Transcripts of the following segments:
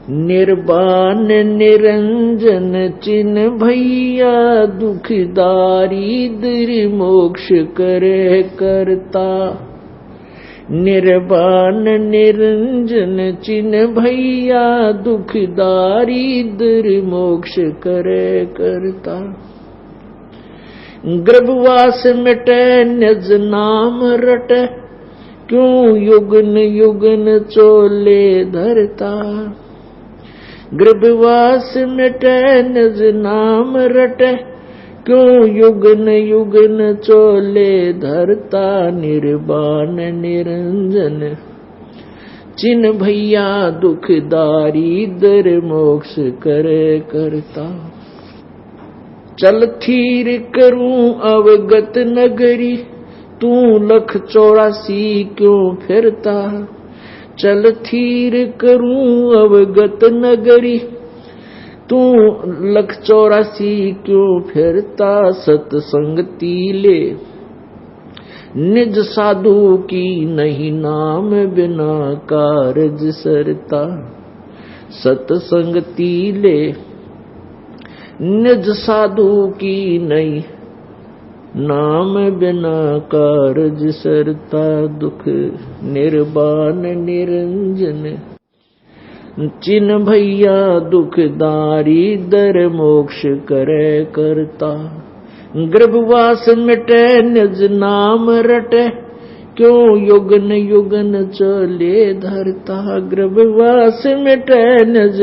निर्वाण निरंजन चिन्ह भैया दुखदारी दुर्मोक्ष करे करता। निर्वाण निरंजन चिन्ह भैया दुखदारी दुर्मोक्ष करे करता। गर्भवास मिटे निज नाम रटे क्यों युगन युगन चोले धरता। गर्भवास मिटे निज नाम रटे क्यों युगन युगन चोले धरता। निर्वाण निरंजन चिन्ह भैया दुखदारी दर मोक्ष करे करता। चल थीर करूं अवगत नगरी तू लख 84 क्यों फिरता। चल थीर करूं अवगत नगरी तू लख 84 क्यों फिरता। सतसंगती ले निज साधु की नहीं नाम बिना कारज सरता। सतसंगती ले निज साधु की नहीं नाम बिना कारज सरता। दुख निर्वाण निरंजन चिन्ह भैया दुखदारी दर मोक्ष करे करता। गर्भवास मिटे निज नाम रटे क्यों युगन युगन चले धरता। गर्भवास मिटे निज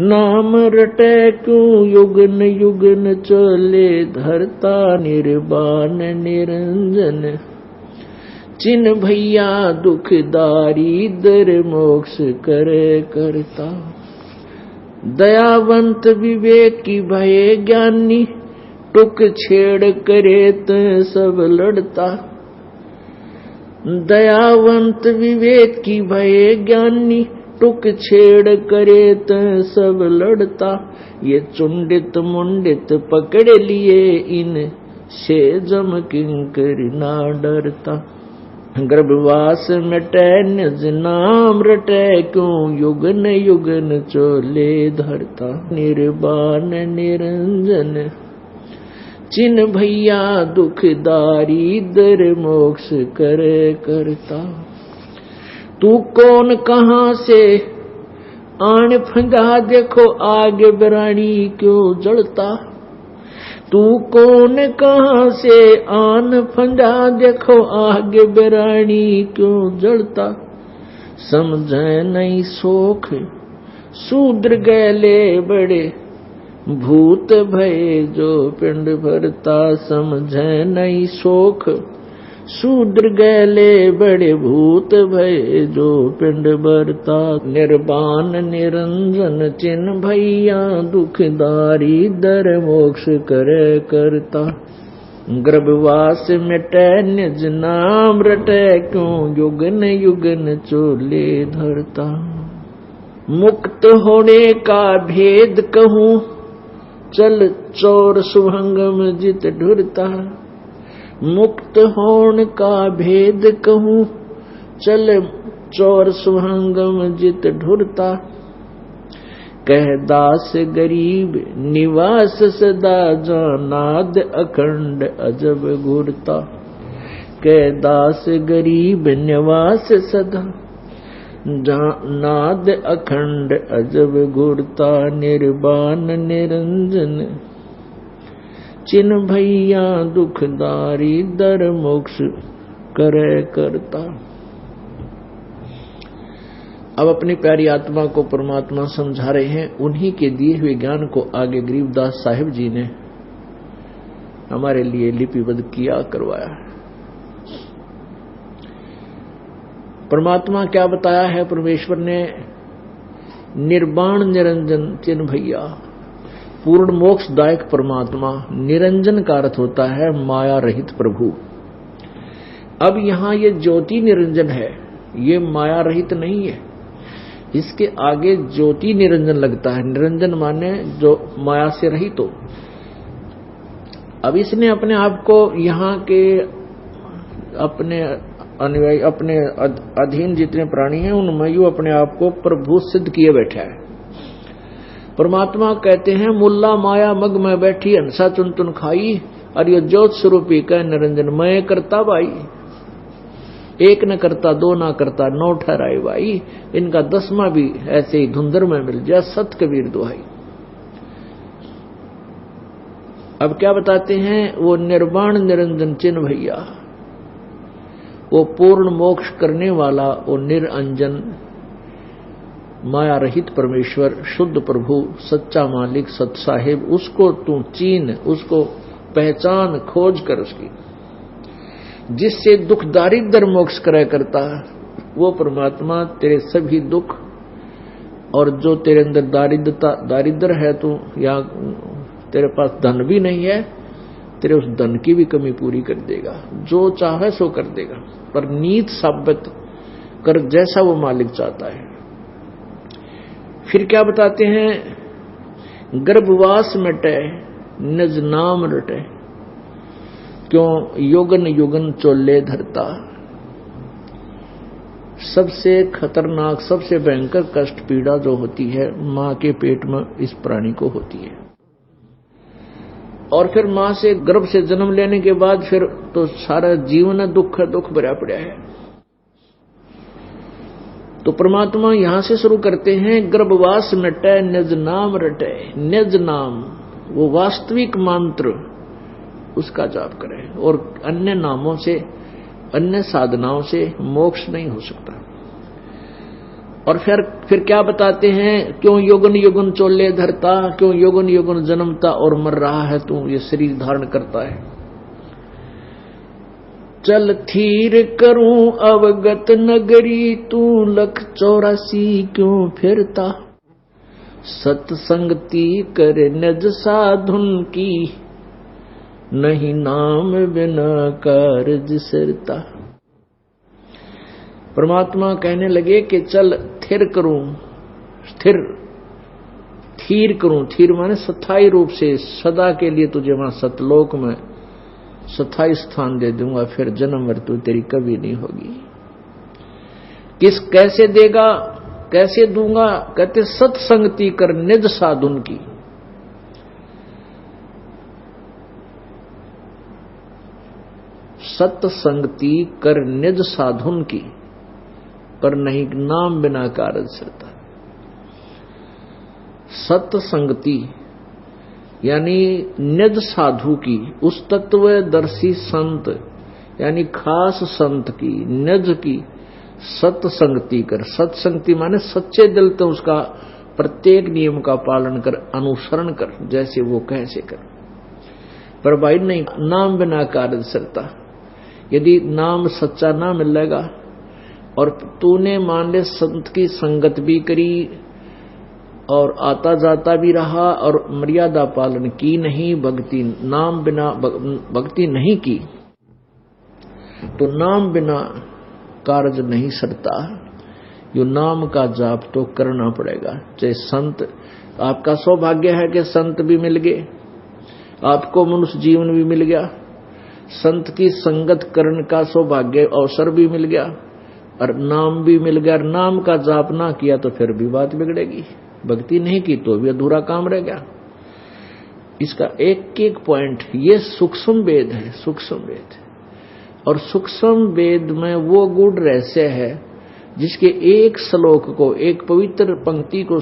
नाम रटे क्यों युगन युगन चले धरता। निर्वाण निरंजन चिन्ह भैया दुखदारी दर मोक्ष करे करता। दयावंत विवेकी भये ज्ञानी टुक छेड़ करे त सब लड़ता। दयावंत विवेकी भये ज्ञानी टुक छेड़ करे त सब लड़ता। ये चुंडित मुंडित पकड़ लिए इन से जम किंकर ना डरता। गर्भवास मिटे निज नाम रटे क्यों युगन युगन चोले धरता। निर्वाण निरंजन चिन्ह भैया दुखदारी दर मोक्ष करे करता। तू कौन कहाँ से आन फंदा देखो आगे बरानी क्यों जलता। तू कौन कहाँ से आन फंदा देखो आगे बरानी क्यों जलता। समझे नहीं सोख शूद्र गैले बड़े भूत भय जो पिंड भरता। समझे नहीं सोख शूद्र गैले बड़े भूत भय जो पिंड भरता। निर्वाण निरंजन चिन्ह भैया दुखदारी दर मोक्ष करे करता। गर्भवास मिटे निज नाम रटे क्यों युगन युगन चोले धरता। मुक्त होने का भेद कहूँ चल चोर सुभंगम जित ढुरता। मुक्त होने का भेद कहूँ चल चोर सुभंगम जित ढुरता। कह दास गरीब निवास सदा जानाद अखंड अजब घूरता। कह दास गरीब निवास सदा नाद अखंड अजब घूरता। निर्वाण निरंजन चिन्ह भैया दुखदारी दर मोक्ष करे करता। अब अपनी प्यारी आत्मा को परमात्मा समझा रहे हैं। उन्हीं के दिए हुए ज्ञान को आगे गरीबदास साहिब जी ने हमारे लिए लिपिबद्ध किया करवाया है। परमात्मा क्या बताया है परमेश्वर ने। निर्वाण निरंजन चिन्ह भैया पूर्ण मोक्षदायक परमात्मा। निरंजन का अर्थ होता है माया रहित प्रभु। अब यहां ये ज्योति निरंजन है, ये माया रहित नहीं है। इसके आगे ज्योति निरंजन लगता है। निरंजन माने जो माया से रहित हो। अब इसने अपने आप को यहाँ के अपने अनुयायी, अपने अधीन जितने प्राणी हैं उनमें यू अपने आप को प्रभु सिद्ध किए बैठा है। परमात्मा कहते हैं मुल्ला माया मग में बैठी हंसा चुन चुन खाई, और ये ज्योत स्वरूपी कह निरंजन मैं करता भाई। एक न करता दो ना करता नौ ठहराए भाई, इनका 10वां भी ऐसे ही धुंधर में मिल जाए सत कबीर दुहाई। अब क्या बताते हैं, वो निर्वाण निरंजन चिन्ह भैया, वो पूर्ण मोक्ष करने वाला, वो निरंजन माया रहित परमेश्वर, शुद्ध प्रभु, सच्चा मालिक, सत साहिब, उसको तू चीन, उसको पहचान, खोज कर उसकी, जिससे दुख दारिद्र मोक्ष करे करता है वो परमात्मा तेरे सभी दुख, और जो तेरे अंदर दारिद्र है तू, या तेरे पास धन भी नहीं है, तेरे उस धन की भी कमी पूरी कर देगा, जो चाहे सो कर देगा, पर नीत साबित कर जैसा वो मालिक चाहता है। फिर क्या बताते हैं, गर्भवास मिटे निज नाम रटे, क्यों युगन युगन चोले धरता। सबसे खतरनाक, सबसे भयंकर कष्ट पीड़ा जो होती है मां के पेट में इस प्राणी को होती है, और फिर मां से गर्भ से जन्म लेने के बाद फिर तो सारा जीवन दुख भरा पड़ा है। तो परमात्मा यहां से शुरू करते हैं, गर्भवास मिटे निज नाम रटे। निज नाम वो वास्तविक मंत्र, उसका जाप करें, और अन्य नामों से, अन्य साधनाओं से मोक्ष नहीं हो सकता। और फिर क्या बताते हैं, क्यों युगन युगन चोले धरता, क्यों युगन युगन जन्मता और मर रहा है तू, ये शरीर धारण करता है। चल थीर करूं अवगत नगरी, तू लख 84 क्यों फिरता। सत्संगति करे निज साधुन की, नहीं नाम बिना कारज सिरता। परमात्मा कहने लगे कि चल थिर करूं, थीर करूं, थीर माने स्थायी रूप से सदा के लिए तुझे वहां सतलोक में स्थायी स्थान दे दूंगा, फिर जन्म मृत्यु तेरी कभी नहीं होगी। कैसे देगा, कैसे दूंगा, कहते सत्संगति कर निज साधुन की। सत्संगति कर निज साधुन की, पर नहीं नाम बिना कारज सिरता। सत्संगति यानी निज साधु की, उस तत्वदर्शी संत यानी खास संत की, निज की सत्संगति कर। सत्संगति माने सच्चे दिल तो उसका प्रत्येक नियम का पालन कर, अनुसरण कर, जैसे वो कैसे कर। पर भाई नहीं, नाम बिना कारज सिरता। यदि नाम सच्चा ना मिलेगा और तूने मान ले संत की संगत भी करी और आता जाता भी रहा और मर्यादा पालन की नहीं, भक्ति नाम बिना भक्ति नहीं की, तो नाम बिना कार्य नहीं सरता। यो नाम का जाप तो करना पड़ेगा। चाहे संत, आपका सौभाग्य है कि संत भी मिल गए, आपको मनुष्य जीवन भी मिल गया, संत की संगत करने का सौभाग्य अवसर भी मिल गया और नाम भी मिल गया। नाम का जाप ना किया तो फिर भी बात बिगड़ेगी, भक्ति नहीं की तो भी अधूरा काम रह गया। इसका एक एक पॉइंट, ये सूक्ष्म वेद है, सूक्ष्म वेद। और सूक्ष्म वेद में वो गूढ़ रहस्य है जिसके एक श्लोक को, एक पवित्र पंक्ति को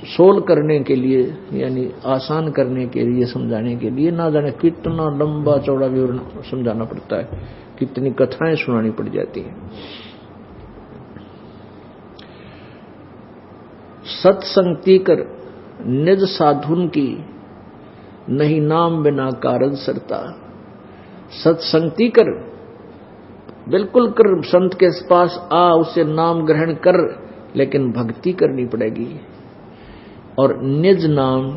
सोल करने के लिए, यानी आसान करने के लिए, समझाने के लिए ना जाने कितना लंबा चौड़ा विवरण समझाना पड़ता है, कितनी कथाएं सुनानी पड़ जाती हैं। सत्संगति कर निज साधुन की, नहीं नाम बिना कारज सरता। सत्संगति कर, बिल्कुल कर, संत के पास आ, उससे नाम ग्रहण कर, लेकिन भक्ति करनी पड़ेगी। और निज नाम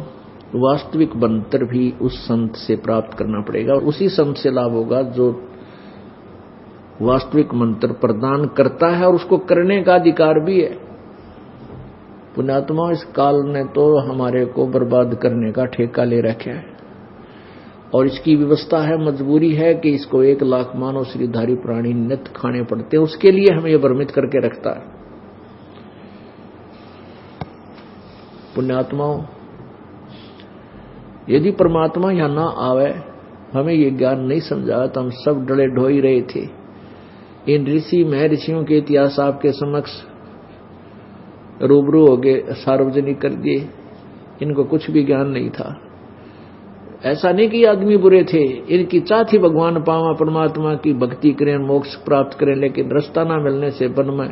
वास्तविक मंत्र भी उस संत से प्राप्त करना पड़ेगा और उसी संत से लाभ होगा जो वास्तविक मंत्र प्रदान करता है और उसको करने का अधिकार भी है। पुण्यात्मा, इस काल ने तो हमारे को बर्बाद करने का ठेका ले रखा है और इसकी व्यवस्था है, मजबूरी है कि इसको 1 लाख मानव शरीरधारी प्राणी नित्य खाने पड़ते हैं, उसके लिए हमें यह भ्रमित करके रखता है। पुण्यात्माओं, यदि परमात्मा यहां ना आवे, हमें ये ज्ञान नहीं समझाया तो हम सब डरे ढोई रहे थे। इन ऋषि महर्षियों के इतिहास आपके समक्ष रूबरू हो गए, सार्वजनिक कर दिए, इनको कुछ भी ज्ञान नहीं था। ऐसा नहीं कि आदमी बुरे थे, इनकी चाह थी भगवान पावा, परमात्मा की भक्ति करें, मोक्ष प्राप्त करें, लेकिन रास्ता ना मिलने से वन में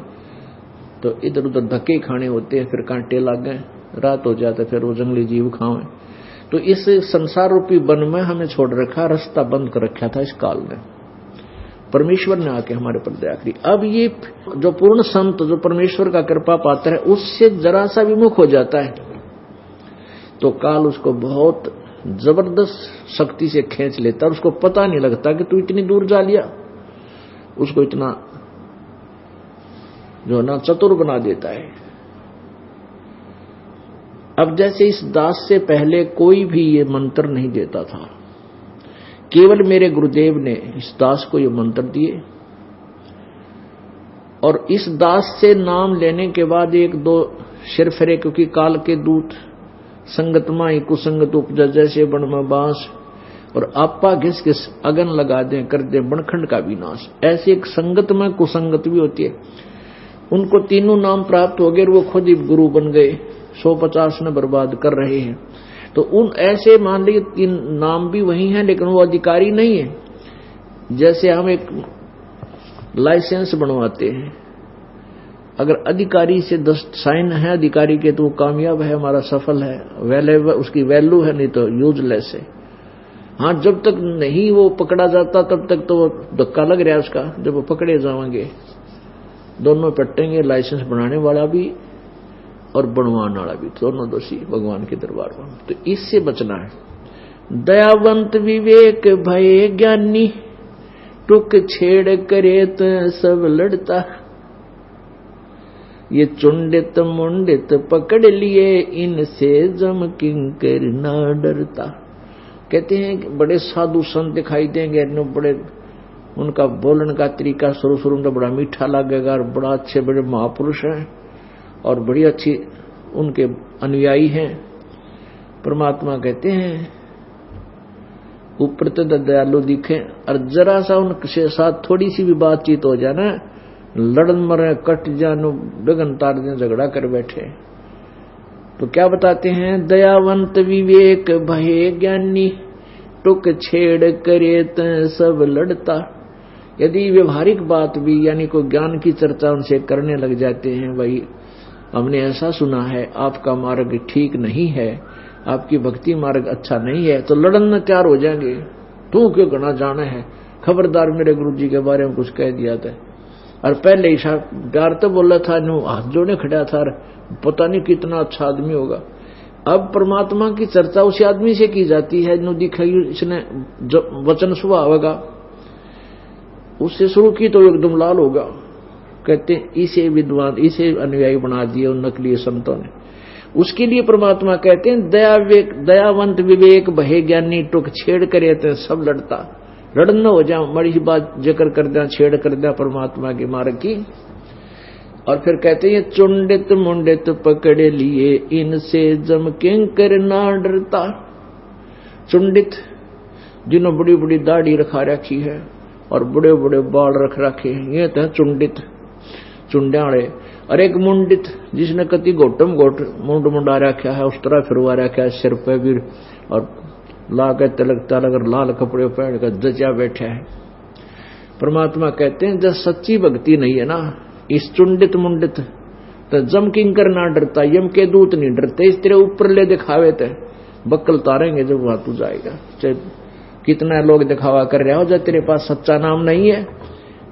तो इधर उधर धक्के खाने होते हैं, फिर कांटे लग गए, रात हो जाते, फिर वो जंगली जीव खावे। तो इस संसार रूपी वन में हमें छोड़ रखा, रास्ता बंद कर रखा था इस काल ने। परमेश्वर ने आके हमारे पर दया करी। अब ये जो पूर्ण संत, जो परमेश्वर का कृपा पात्र है, उससे जरा सा विमुख हो जाता है तो काल उसको बहुत जबरदस्त शक्ति से खींच लेता है। उसको पता नहीं लगता कि तू इतनी दूर जा लिया, उसको इतना जो ना चतुर बना देता है। अब जैसे इस दास से पहले कोई भी ये मंत्र नहीं देता था, केवल मेरे गुरुदेव ने इस दास को ये मंत्र दिए, और इस दास से नाम लेने के बाद 1-2 सिर फिरे, क्योंकि काल के दूत संगत माई कुसंगत उपजा जैसे बन में बांस, और आपा घिस घिस अगन लगा दें कर दे बनखंड का विनाश। ऐसे एक संगत में कुसंगत भी होती है। उनको तीनों नाम प्राप्त हो गए, वो खुद ही गुरु बन गए, 150 ने बर्बाद कर रहे हैं। तो उन ऐसे मान लीजिए 3 नाम भी वही हैं, लेकिन वो अधिकारी नहीं है। जैसे हम एक लाइसेंस बनवाते हैं, अगर अधिकारी से 10 साइन है अधिकारी के तो वो कामयाब है, हमारा सफल है, वैल्यू उसकी वैल्यू है, नहीं तो यूजलेस है। हाँ, जब तक नहीं वो पकड़ा जाता तब तक तो वो धक्का लग रहा है उसका। जब वो पकड़े जाएंगे, दोनों पट्टेंगे, लाइसेंस बनाने वाला भी और बनवाने वाला भी, दोनों दोषी भगवान के दरबार में। तो इससे बचना है। दयावंत विवेक भय ज्ञानी, टुक छेड़ करे तो सब लड़ता। ये चुंडित मुंडित पकड़ लिए, इनसे जम किंकर ना डरता। कहते हैं कि बड़े साधु संत दिखाई देंगे, बड़े उनका बोलने का तरीका शुरू में बड़ा मीठा लगेगा, और बड़ा अच्छे बड़े महापुरुष हैं और बड़ी अच्छी उनके अनुयायी हैं। परमात्मा कहते हैं ऊपर तो दयालु दिखे, और जरा सा उनके साथ थोड़ी सी भी बातचीत हो जाए ना, लड़न मरे कट जानो गगन तार दें, झगड़ा कर बैठे। तो क्या बताते हैं? दयावंत विवेक भय ज्ञानी, टुक छेड़ करे त सब लड़ता। यदि व्यवहारिक बात भी यानी कोई ज्ञान की चर्चा उनसे करने लग जाते हैं, भाई हमने ऐसा सुना है आपका मार्ग ठीक नहीं है, आपकी भक्ति मार्ग अच्छा नहीं है, तो लड़न में तैयार हो जाएंगे। तू क्यों घना जाना है, खबरदार मेरे गुरु जी के बारे में कुछ कह दिया था। और पहले ही प्यार तो बोला था, नु हाथ जोड़े खड़ा था, पता नहीं कितना अच्छा आदमी होगा। अब परमात्मा की चर्चा उसी आदमी से की जाती है, नु दिखाई इसने वचन सुबह होगा, उससे शुरू की तो एकदम लाल होगा। कहते इसे विद्वान, इसे अनुयायी बना दिए उन नकली संतों ने। उसके लिए परमात्मा कहते हैं दयावंत विवेक भय ज्ञानी, टुक छेड़ करे तो सब लड़ता। लड़न न हो जाओ, मड़ी बात जिक्र कर दिया, छेड़ कर दिया परमात्मा के मार्ग की। और फिर कहते हैं चुंडित मुंडित पकड़े लिए, इनसे जम किंकर ना डरता। चुंडित जिन्होंने बड़ी बड़ी दाढ़ी रखा रखी है और बड़े बड़े बाल रख रखे हैं, ये तो चुंडित चुंड्याड़े। और एक मुंडित जिसने कति घोटम घोट मुंड मुंडा रखा है, उस तरह फिरवा रखा है सिर पे भी, और ला के तिलक तलक लाल कपड़े पहन कर जचा बैठा है। परमात्मा कहते हैं जब सच्ची भक्ति नहीं है ना, इस चुंडित मुंडित तो जम किंकर ना डरता, यम के दूत नहीं डरते। इस तरह ऊपर ले दिखावे थे बक्कल तारेंगे जब वहां तू जाएगा। चाहे कितना लोग दिखावा कर रहा हो, जब तेरे पास सच्चा नाम नहीं है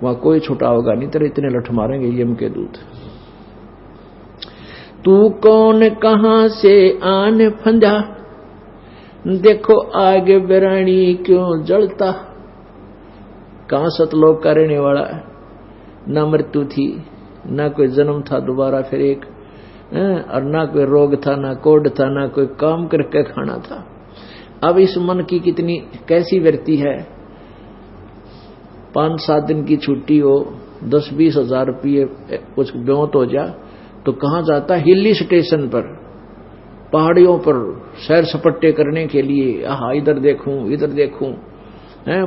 वहां कोई छुटा होगा नहीं, तेरे इतने लठ मारेंगे यम के दूत। तू कौन कहां से आन फंदा, देखो आगे बिरानी क्यों जलता। कहां सतलोक का रहने वाला है, ना मृत्यु थी, ना कोई जन्म था दोबारा फिर एक, और ना कोई रोग था, ना कोड था, ना कोई काम करके खाना था। अब इस मन की कितनी कैसी वृत्ति है, 5-7 दिन की छुट्टी हो, 10-20 हजार रुपये कुछ ब्योत हो जा तो कहाँ जाता, हिली स्टेशन पर, पहाड़ियों पर सैर सपट्टे करने के लिए। आहा इधर देखूं इधर देखूं,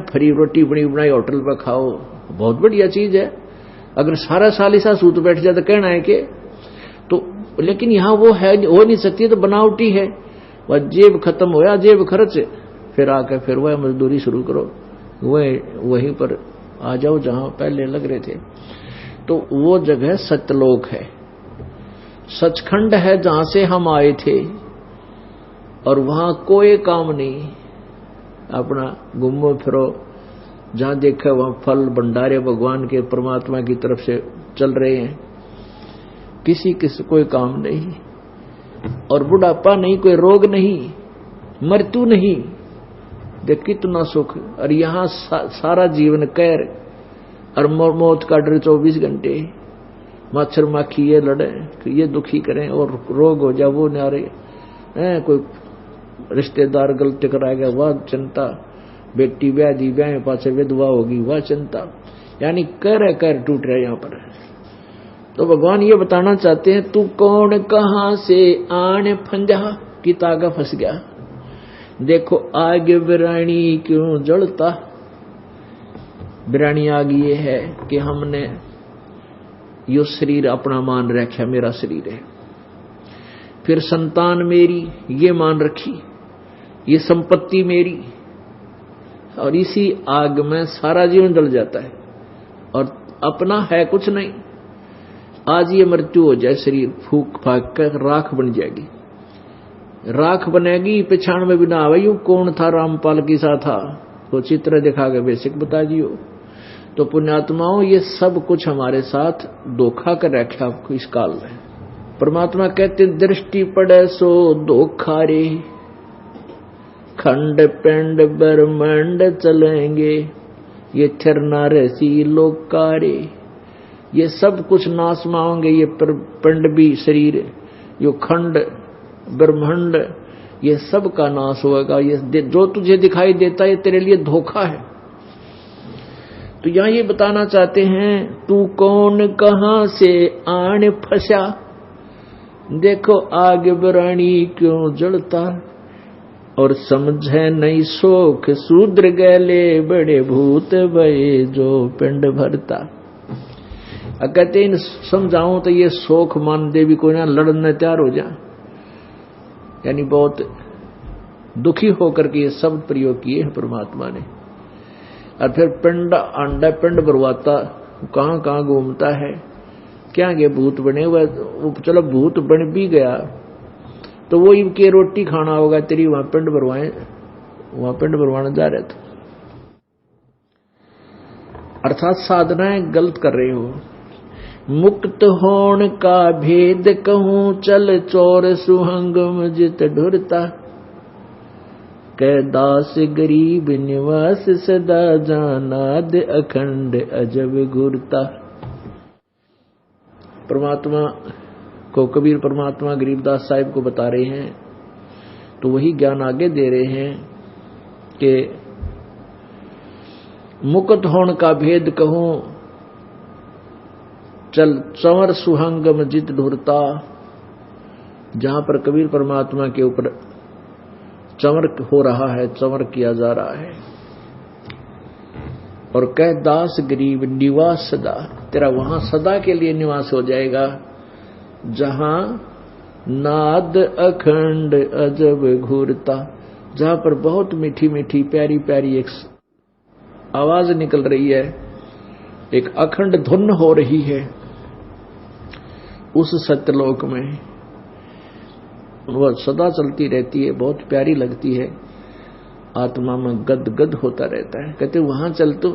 फ्री रोटी बनी बनाई होटल पर खाओ, बहुत बढ़िया चीज है। अगर सारा साल ऐसा सूत बैठ जाए तो कहना है कि तो, लेकिन यहाँ वो है, हो नहीं सकती, तो बनावटी है। वह जेब खत्म होया, जेब खर्च, फिर आकर फिर वह मजदूरी शुरू करो, वहीं पर आ जाओ जहां पहले लग रहे थे। तो वो जगह सतलोक है, सचखंड है जहां से हम आए थे, और वहां कोई काम नहीं, अपना घूमो फिरो, जहां देखा वहां फल भंडारे भगवान के परमात्मा की तरफ से चल रहे हैं, किसी कोई काम नहीं, और बुढ़ापा नहीं, कोई रोग नहीं, मृत्यु नहीं, देख कितना सुख। और यहां सारा जीवन कैर और मौत का डर 24 घंटे, मच्छर माखी ये लड़े, ये दुखी करें, और रोग हो जाए वो नारे, कोई रिश्तेदार गलती कराएगा वह चिंता, बेटी ब्याह दी ब्याह पाछे विधवा होगी वह चिंता, यानी कर टूट रहे यहां पर। तो भगवान ये बताना चाहते हैं, तू कौन कहां से आने फंजा की तागा फंस गया। देखो आगे बिरानी क्यों जलता, बिरानी आग ये है कि हमने यो शरीर अपना मान रखा, मेरा शरीर है, फिर संतान मेरी ये मान रखी, ये संपत्ति मेरी, और इसी आग में सारा जीवन जल जाता है, और अपना है कुछ नहीं। आज ये मृत्यु हो जाए, शरीर फूक फाक कर राख बन जाएगी, राख बनेगी, पिछाण में बिना आवे, कौन था रामपाल की सा था, तो चित्र दिखा के बेसिक बता दियो। तो पुण्यात्माओं, ये सब कुछ हमारे साथ धोखा कर रखा आपको इस काल में। परमात्मा कहते दृष्टि पड़े सो धोखा रे, खंड पिंड ब्रह्मांड चलेंगे, ये थिरना रसी लोकारे, ये सब कुछ नाश माओगे, ये पिंड भी शरीर, यो खंड ब्रह्मांड, ये सब का नाश होगा। ये जो तुझे दिखाई देता है ये तेरे लिए धोखा है। तो यहां ये बताना चाहते हैं, तू कौन कहां से आने फंसा, देखो आग बरानी क्यों जलता, और समझे नहीं शोक शूद्र गैले, बड़े भूत भये जो पिंड भरता। कहते इन समझाऊं तो ये शोक मान दे भी कोई ना, लड़ने तैयार हो जा, यानी बहुत दुखी होकर के ये शब्द प्रयोग किए हैं परमात्मा ने। और फिर पिंड अंडा पिंड भरवाता, कहां कहां घूमता है, क्या ये भूत बने हुए, चलो भूत बन भी गया तो वो इनके रोटी खाना होगा तेरी, वहां पिंड भरवाए, वहां पिंड भरवाना जा रहे थे, अर्थात साधनाएं गलत कर रहे हो। मुक्त होण का भेद कहूं, चल चोर सुहंगम जित ढुरता, कै दास गरीब निवास सदा, जानाद अखंड अजब घूरता। परमात्मा को कबीर परमात्मा गरीबदास साहिब को बता रहे हैं, तो वही ज्ञान आगे दे रहे हैं कि मुक्त होण का भेद कहूं, चल चंवर सुहंगम जित ढूरता, जहां पर कबीर परमात्मा के ऊपर चंवर हो रहा है, चंवर किया जा रहा है, और कह दास गरीब निवास सदा, तेरा वहां सदा के लिए निवास हो जाएगा, जहां नाद अखंड अजब घूरता, जहां पर बहुत मीठी मीठी प्यारी प्यारी एक आवाज निकल रही है, एक अखंड धुन हो रही है, उस सत्यलोक में वह सदा चलती रहती है, बहुत प्यारी लगती है, आत्मा में गद गद होता रहता है। कहते वहां चल तो,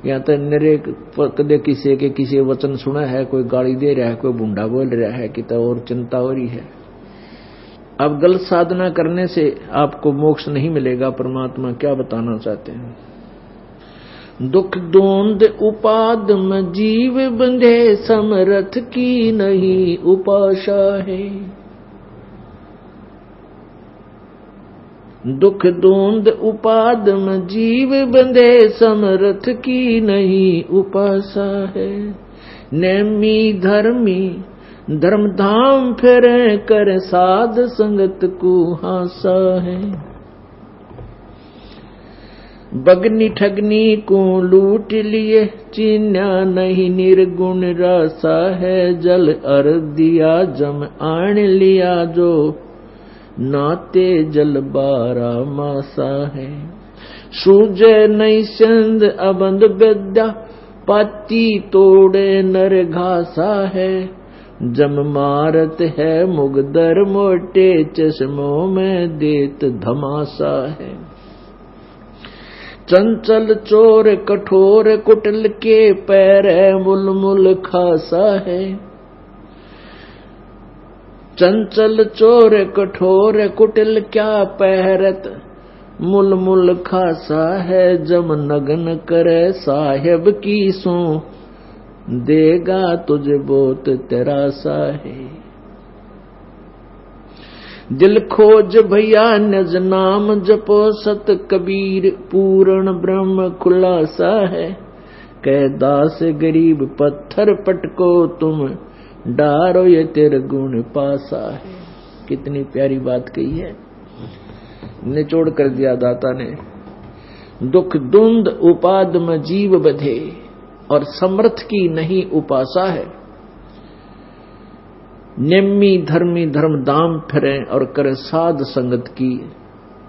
या तो निरे कदे किसी के किसी वचन सुना है, कोई गाली दे रहा है, कोई भुंडा बोल रहा है, कि तो और चिंता हो रही है। अब गलत साधना करने से आपको मोक्ष नहीं मिलेगा। परमात्मा क्या बताना चाहते हैं, दुख द्वंद उपाद में जीव बंधे, समरथ की नहीं उपाशा है। दुख दूंद उपादम जीव बंधे समर्थ की नहीं उपासा है। नेमी धर्मी धर्म धाम फिरे कर साध संगत कुहासा है। बगनी ठगनी को लूट लिए चिन्या नहीं निर्गुण रासा है। जल अर दिया जम आन लिया जो नाते जल बारा मासा है। सूझे नहीं संद अबंध विद्या पाती तोड़े नर घासा है। जम मारत है मुगदर मोटे चश्मों में देत धमासा है। चंचल चोर कठोर कुटिल के पैर मुल मुल खासा है। चंचल चोर कठोर कुटिल क्या पहरत मुल मुल खासा है। जम नगन करे साहेब की सो देगा तुझे बहुत तेरासा है। दिल खोज भैया निज नाम जपो सत कबीर पूर्ण ब्रह्म खुलासा है। कह दास गरीब पत्थर पटको तुम डारो ये तेरे गुण पासा है। कितनी प्यारी बात कही है, निचोड़ कर दिया दाता ने। दुख दुंद उपाद में जीव बधे और समर्थ की नहीं उपासा है। नेमी धर्मी धर्म दाम फिरे और करे साध संगत की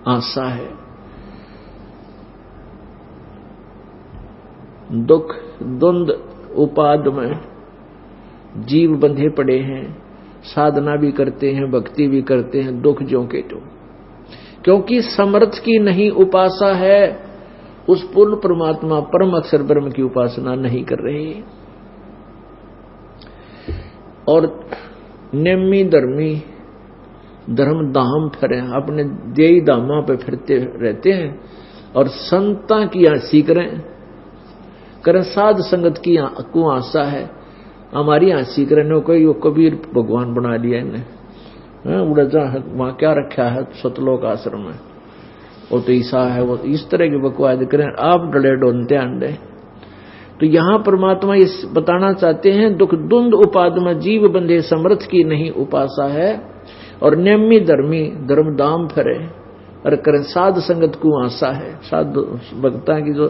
आशा है। दुख द्वंद उपाद में जीव बंधे पड़े हैं, साधना भी करते हैं, भक्ति भी करते हैं, दुख ज्यों के त्यों, क्योंकि समर्थ की नहीं उपासा है। उस पूर्ण परमात्मा परम अक्षर ब्रह्म की उपासना नहीं कर रहे। और नेमी धर्मी धर्म धाम फिरे, अपने देही धामा पे फिरते रहते हैं और संता की आसी करें साध संगत की को आशा है। हमारी आसी करें कोई वो कबीर भगवान बना लिया इन्हें, उड़ा जा वहां क्या रखा है सतलोक आश्रम में, वो तो ईसा है, वो इस तरह की बकवाद करें। आप डले डोलते अंडे। तो यहां परमात्मा ये बताना चाहते हैं दुख दुंद उपाद में जीव बंधे समर्थ की नहीं उपासा है। और नेमी धर्मी धर्म दाम फिरे और करे साध संगत को आशा है। साध भक्ता की जो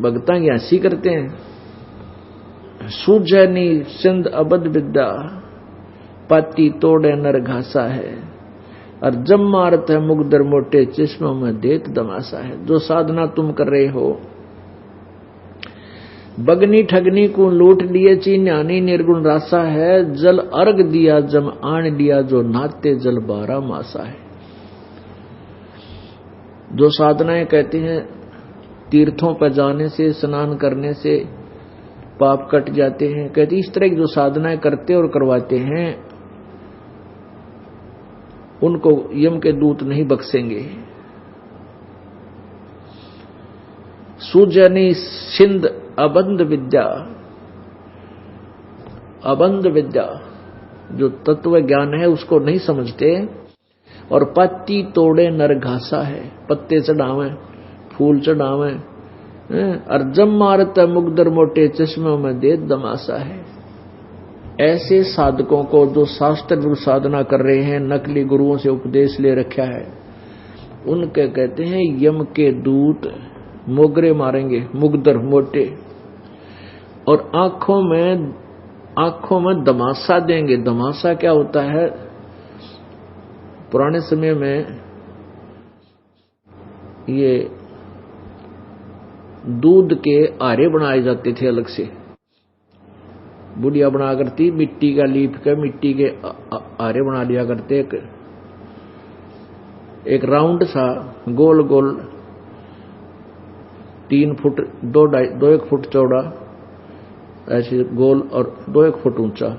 भक्ता की हंसी करते हैं। सूझनी सिंध अबद विद्या पाती तोड़े नर घासा है। और जम मारत है मुगदर मोटे चश्मों में देत दमासा है। जो साधना तुम कर रहे हो, बगनी ठगनी को लूट लिए चिन्यानी निर्गुण रासा है। जल अर्घ दिया जम आन लिया जो नाते जल बारा मासा है। जो साधनाएं कहते हैं तीर्थों पर जाने से स्नान करने से पाप कट जाते हैं, कहते इस तरह की जो साधनाएं करते और करवाते हैं उनको यम के दूत नहीं बख्शेंगे। सूजनी सिंध अबंध विद्या, अबंध विद्या जो तत्व ज्ञान है उसको नहीं समझते। और पत्ती तोड़े नर घासा है, पत्ते चढ़ावे फूल चढ़ावे। और जम मारत मुगदर मोटे चश्मों में दे दमासा है। ऐसे साधकों को जो शास्त्र साधना कर रहे हैं, नकली गुरुओं से उपदेश ले रखा है, उनके कहते हैं यम के दूत मोगरे मारेंगे, मुगदर मोटे, और आंखों में दमासा देंगे। दमासा क्या होता है? पुराने समय में ये दूध के आरे बनाए जाते थे, अलग से बुढ़िया बना करती, मिट्टी का लीप के मिट्टी के आरे बना लिया करते। एक राउंड सा गोल गोल 3 फुट 2-1 फुट चौड़ा, ऐसे गोल और 2-1 फुट ऊंचा,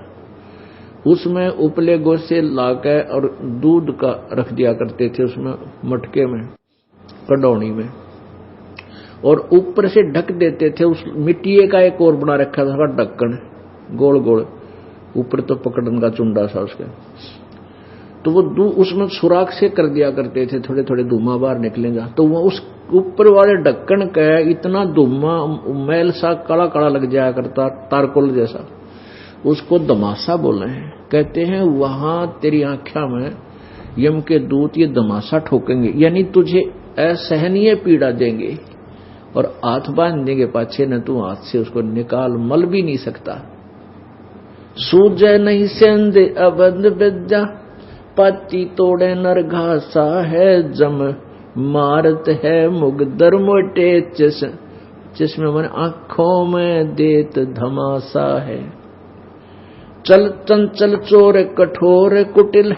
उसमें उपले गोसे लाकर और दूध का रख दिया करते थे उसमें मटके में, कड़ौनी में, और ऊपर से ढक देते थे। उस मिट्टी का एक और बना रखा था ढक्कन, गोल गोल, ऊपर तो पकड़न का चुंडा सा उसके, तो वो उसमें सुराख से कर दिया करते थे, थोड़े थोड़े धुआं बाहर निकलेगा, तो वो उस ऊपर वाले ढक्कन का इतना धुआं मैल सा काला काला लग जाया करता, तारकोल जैसा, उसको दमासा बोले हैं। कहते हैं वहां तेरी आंखों में यम के दूत ये दमासा ठोकेंगे, यानी तुझे असहनीय पीड़ा देंगे और हाथ बांध देंगे पाछे न, तू हाथ से उसको निकाल मल भी नहीं सकता। सूझे नहीं सेंध अबंध विद्या, पति तोड़े नर घासा है, जम मारत है मुग दर मोटे, जिसमें मन आंखों में देत धमासा है। चल चंचल चोर कठोर कुटिल,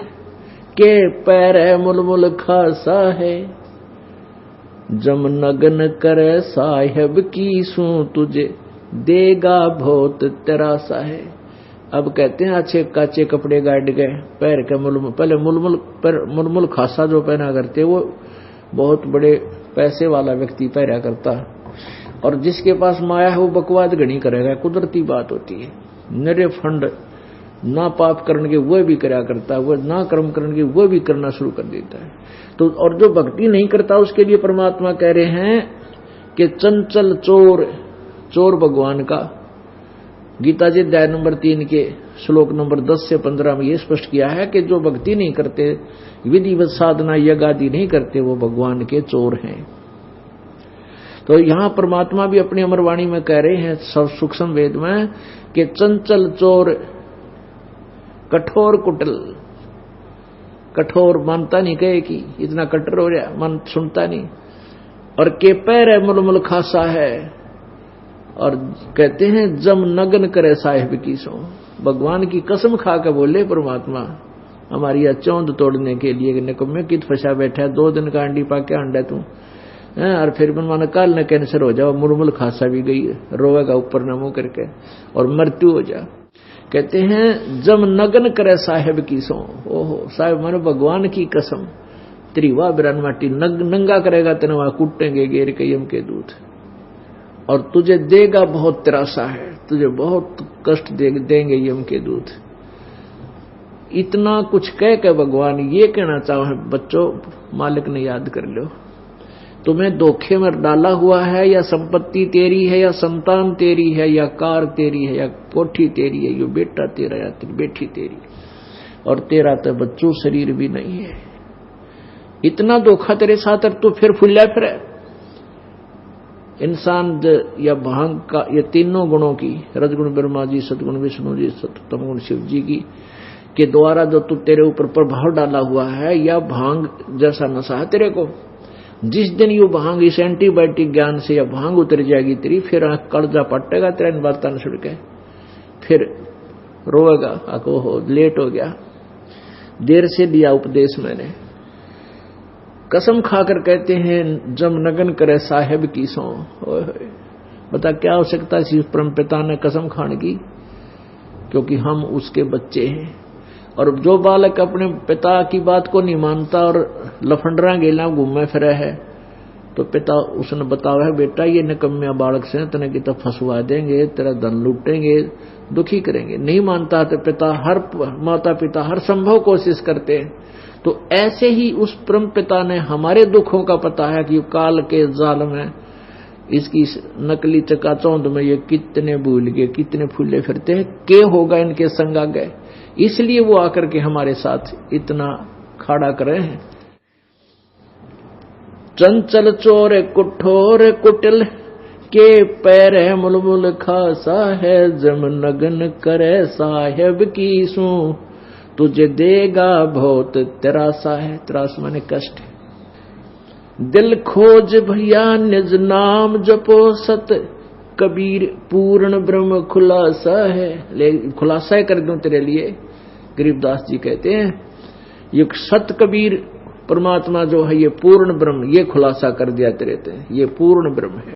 के पैर मुलमुल खासा है, जम नगन करे साहेब की सू, तुझे देगा बहुत तरासा है। अब कहते हैं अच्छे काचे कपड़े गाड़ गए, पैर के मुलमुल, पहले मुलमुल खासा जो पहना करते वो बहुत बड़े पैसे वाला व्यक्ति पहना करता, और जिसके पास माया है वो बकवाद घनी करेगा, कुदरती बात होती है। निरे फंड ना पाप करने के वो भी करा करता है, वो ना कर्म करने के वो भी करना शुरू कर देता है। तो और जो भक्ति नहीं करता उसके लिए परमात्मा कह रहे हैं कि चंचल चोर, चोर भगवान का। गीता जी अध्याय नंबर 3 के श्लोक नंबर 10 से 15 में ये स्पष्ट किया है कि जो भक्ति नहीं करते, विधिवत साधना यज्ञ आदि नहीं करते, वो भगवान के चोर हैं। तो यहां परमात्मा भी अपनी अमरवाणी में कह रहे हैं सूक्ष्म वेद में कि चंचल चोर कठोर कुटिल, कठोर मानता नहीं, कहे कि इतना कठोर हो गया, मन सुनता नहीं, और के पैर मुलमुल खासा है, और कहते हैं जम नगन करे साहिब की सो। भगवान की कसम खा के बोले परमात्मा हमारी यह चौंध तोड़ने के लिए, निकम्मे कित फंसा बैठा है, 2 दिन का अंडी पा के अंडा तू, और फिर मन काल न कैंसर हो जाओ, मुलमुल खासा भी गई, रोएगा ऊपर न मुंह करके और मृत्यु हो जा। कहते हैं जम नगन करे साहेब की सो, ओहो साहेब मानो भगवान की कसम, तेरी वाह बिरान माटी नंगा करेगा तेने वहां कूटेंगे गेर के यम के दूत, और तुझे देगा बहुत त्रासा है, तुझे बहुत कष्ट देंगे यम के दूत। इतना कुछ कह के भगवान ये कहना चाहे बच्चों, मालिक ने याद कर लो, तुम्हें धोखे में डाला हुआ है, या संपत्ति तेरी है, या संतान तेरी है, या कार तेरी है, या कोठी तेरी है, यो बेटा तेरा या तेरी बेटी तेरी, और तेरा तो बच्चों शरीर भी नहीं है। इतना धोखा तेरे साथ, और तू फिर फुल्ला फिर इंसान या भांग का, ये तीनों गुणों की, रजगुण ब्रह्मा जी, सतगुण विष्णु जी, तमगुण शिव जी की के द्वारा जो तू तेरे ऊपर प्रभाव डाला हुआ है, या भांग जैसा नशा है तेरे को, जिस दिन यू भांग इस एंटीबायोटिक ज्ञान से या भांग उतर जाएगी तेरी, फिर कर्जा पटेगा तेरा इन बात सुन के, फिर रोएगा, आको हो लेट हो गया, देर से दिया उपदेश मैंने। कसम खाकर कहते हैं जम नगन करे साहेब की सो। बता क्या आवश्यकता है परम पिता ने कसम खाने की, क्योंकि हम उसके बच्चे हैं। और जो बालक अपने पिता की बात को नहीं मानता और लफंडरा गेला घूमे फिरे है, तो पिता उसने बतावा है बेटा ये निकम्मे बालक से तेने की तो फंसवा देंगे, तेरा धन लूटेंगे, दुखी करेंगे। नहीं मानता तो पिता, हर माता पिता हर संभव कोशिश करते हैं। तो ऐसे ही उस परम पिता ने हमारे दुखों का पता है कि काल के जाल में इसकी नकली चकाचौंध में ये कितने भूल गए, कितने फूले फिरते हैं, के होगा इनके संग आ गए, इसलिए वो आकर के हमारे साथ इतना खड़ा करे हैं। चंचल चोर कुठोर कुटिल, के पैर है मुलमुल खासा है, जम नगन करे साहेब की सू, तुझे देगा बहुत तरासा है। तरास माने कष्ट है। दिल खोज भैया निज नाम जपो सत, कबीर पूर्ण ब्रह्म खुलासा है। ले खुलासा कर दूं तेरे लिए, गरीबदास जी कहते हैं ये सत कबीर परमात्मा जो है ये पूर्ण ब्रह्म, ये खुलासा कर दिया तेरे, ये पूर्ण ब्रह्म है।